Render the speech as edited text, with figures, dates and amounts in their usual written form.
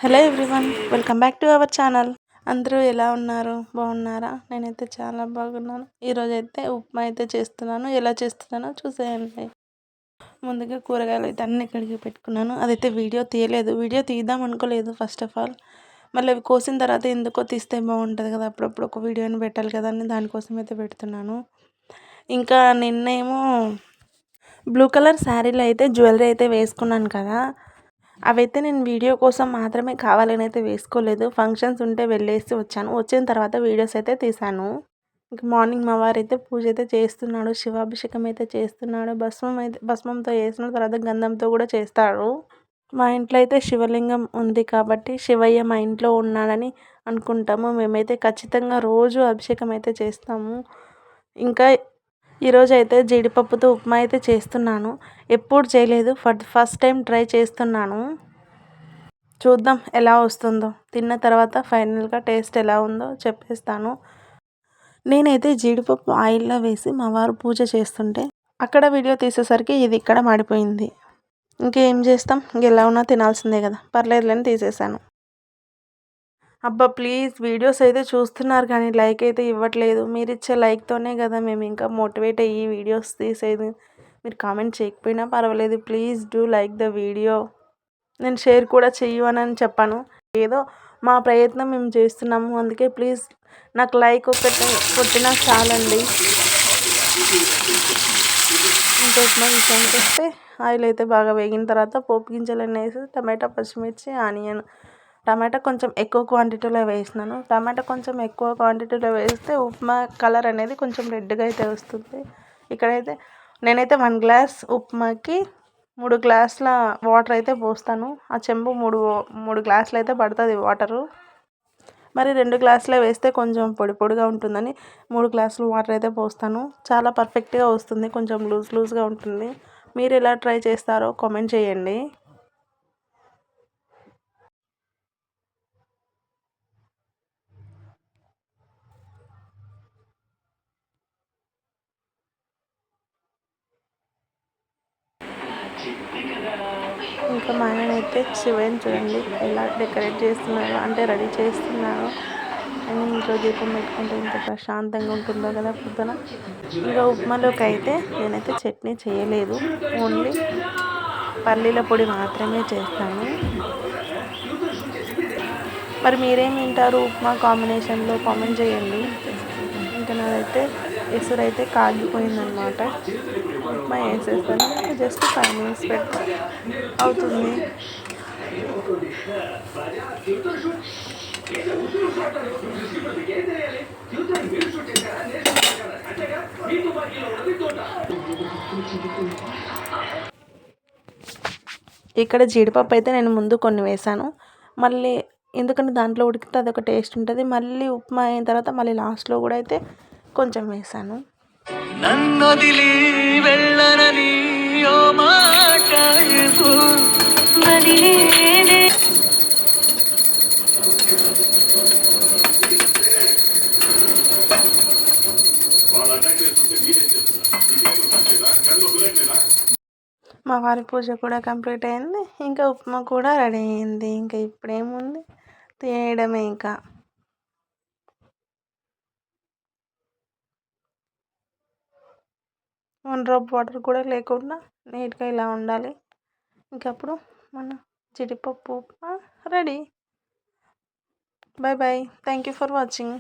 Hello everyone, welcome back to our channel. అందరూ ఎలా ఉన్నారు? బాగున్నారా? నేనైతే చాలా బాగున్నాను. ఈరోజైతే ఉప్మా అయితే చేస్తున్నాను. ఎలా చేస్తున్నానో చూసేయండి. ముందుగా కూరగాయలు అయితే అన్ని కడిగి పెట్టుకున్నాను. అదైతే వీడియో తీయలేదు, వీడియో తీద్దాం అనుకోలేదు ఫస్ట్ ఆఫ్ ఆల్. మళ్ళీ అవి కోసిన తర్వాత ఎందుకో తీస్తే బాగుంటుంది కదా, అప్పుడప్పుడు ఒక వీడియోని పెట్టాలి కదా అని దానికోసం అయితే పెడుతున్నాను. ఇంకా నిన్నేమో బ్లూ కలర్ శారీలో అయితే జ్యువెలరీ అయితే వేసుకున్నాను కదా, అవైతే నేను వీడియో కోసం మాత్రమే కావాలని అయితే వేసుకోలేదు. ఫంక్షన్స్ ఉంటే వెళ్ళేసి వచ్చాను. వచ్చిన తర్వాత వీడియోస్ అయితే తీశాను. ఇంక మార్నింగ్ మా వారైతే పూజ అయితే చేస్తున్నాడు, శివాభిషేకం అయితే చేస్తున్నాడు. భస్మంతో వేసిన తర్వాత గంధంతో కూడా చేస్తాడు. మా ఇంట్లో అయితే శివలింగం ఉంది కాబట్టి శివయ్య మా ఇంట్లో ఉన్నాడని అనుకుంటాము. మేమైతే ఖచ్చితంగా రోజు అభిషేకం అయితే చేస్తాము. ఇంకా ఈరోజు అయితే జీడిపప్పుతో ఉప్మా అయితే చేస్తున్నాను. ఎప్పుడు చేయలేదు, ఫస్ట్ టైం ట్రై చేస్తున్నాను. చూద్దాం ఎలా వస్తుందో. తిన్న తర్వాత ఫైనల్గా టేస్ట్ ఎలా ఉందో చెప్పేస్తాను. నేనైతే జీడిపప్పు ఆయిల్లో వేసి మా వారు పూజ చేస్తుంటే అక్కడ వీడియో తీసేసరికి ఇది ఇక్కడ మాడిపోయింది. ఇంకేం చేస్తాం, ఎలా ఉన్నా తినాల్సిందే కదా, పర్లేదులేని తీసేసాను. అబ్బా ప్లీజ్, వీడియోస్ అయితే చూస్తున్నారు కానీ లైక్ అయితే ఇవ్వట్లేదు. మీరు ఇచ్చే లైక్తోనే కదా మేము ఇంకా మోటివేట్ అయ్యి వీడియోస్ తీసేది. మీరు కామెంట్ చేయకపోయినా పర్వాలేదు, please do like the video. నేను షేర్ కూడా చెయ్యను చెప్పాను, ఏదో మా ప్రయత్నం మేము చేస్తున్నాము, అందుకే ప్లీజ్ నాకు లైక్ ఒకటి కొట్టినా చాలండి. ఇంకా ఉప్మా విషయానికి వస్తే ఆయిల్ అయితే బాగా వేగిన తర్వాత పోపు గింజలన్నీ వేసి టమాటా, పచ్చిమిర్చి, ఆనియన్, టమాటా కొంచెం ఎక్కువ క్వాంటిటీలో వేసినాను. టమాటా కొంచెం ఎక్కువ క్వాంటిటీలో వేస్తే ఉప్మా కలర్ అనేది కొంచెం రెడ్గా అయితే వస్తుంది. ఇక్కడైతే నేనైతే 1 గ్లాస్ ఉప్మాకి 3 గ్లాసుల వాటర్ అయితే పోస్తాను. ఆ చెంబు మూడు గ్లాసులు అయితే పడుతుంది వాటరు. మరి 2 గ్లాసులే వేస్తే కొంచెం పొడి పొడిగా ఉంటుందని 3 గ్లాసులు వాటర్ అయితే పోస్తాను. చాలా పర్ఫెక్ట్గా వస్తుంది, కొంచెం లూజ్గా ఉంటుంది. మీరు ఎలా ట్రై చేస్తారో కామెంట్ చేయండి. ఇంకా మా ఆయన అయితే శివయ్యని చూడండి ఎలా డెకరేట్ చేస్తున్నారు, అంటే రెడీ చేస్తున్నారు. అని ఇంట్లో దీపం పెట్టుకుంటే ఇంత ప్రశాంతంగా ఉంటుందో కదా పొద్దున. ఇంకా ఉప్మాలోకి అయితే నేనైతే చట్నీ చేయలేదు, ఓన్లీ పల్లీల పొడి మాత్రమే చేస్తాను. మరి మీరేం తింటారు ఉప్మా కాంబినేషన్లో కామెంట్ చేయండి. ఇంకా నాదైతే ఎసురు అయితే కాగిపోయిందనమాట. ఉప్మా వేసేస్తాను, జస్ట్ 5 మినిట్స్ పెడితే అవుతుంది. ఇక్కడ జీడిపప్పు అయితే నేను ముందు కొన్ని వేసాను, మళ్ళీ ఎందుకంటే దాంట్లో ఉడికితే అదొక టేస్ట్ ఉంటుంది. మళ్ళీ ఉప్మా అయిన తర్వాత మళ్ళీ లాస్ట్లో కూడా అయితే కొంచెం వేసాను. నన్నొదిలి వెళ్ళనని ఓ మాట మా వారి పూజ కూడా కంప్లీట్ అయింది. ఇంకా ఉప్మా కూడా రెడీ అయింది. ఇంకా ఇప్పుడేముంది, తినేయడమే. ఇంకా 1 డ్రాప్ వాటర్ కూడా లేకుండా నీట్గా ఇలా ఉండాలి. ఇంకప్పుడు మన జీడిపప్పు upma ready. Bye bye, thank you for watching.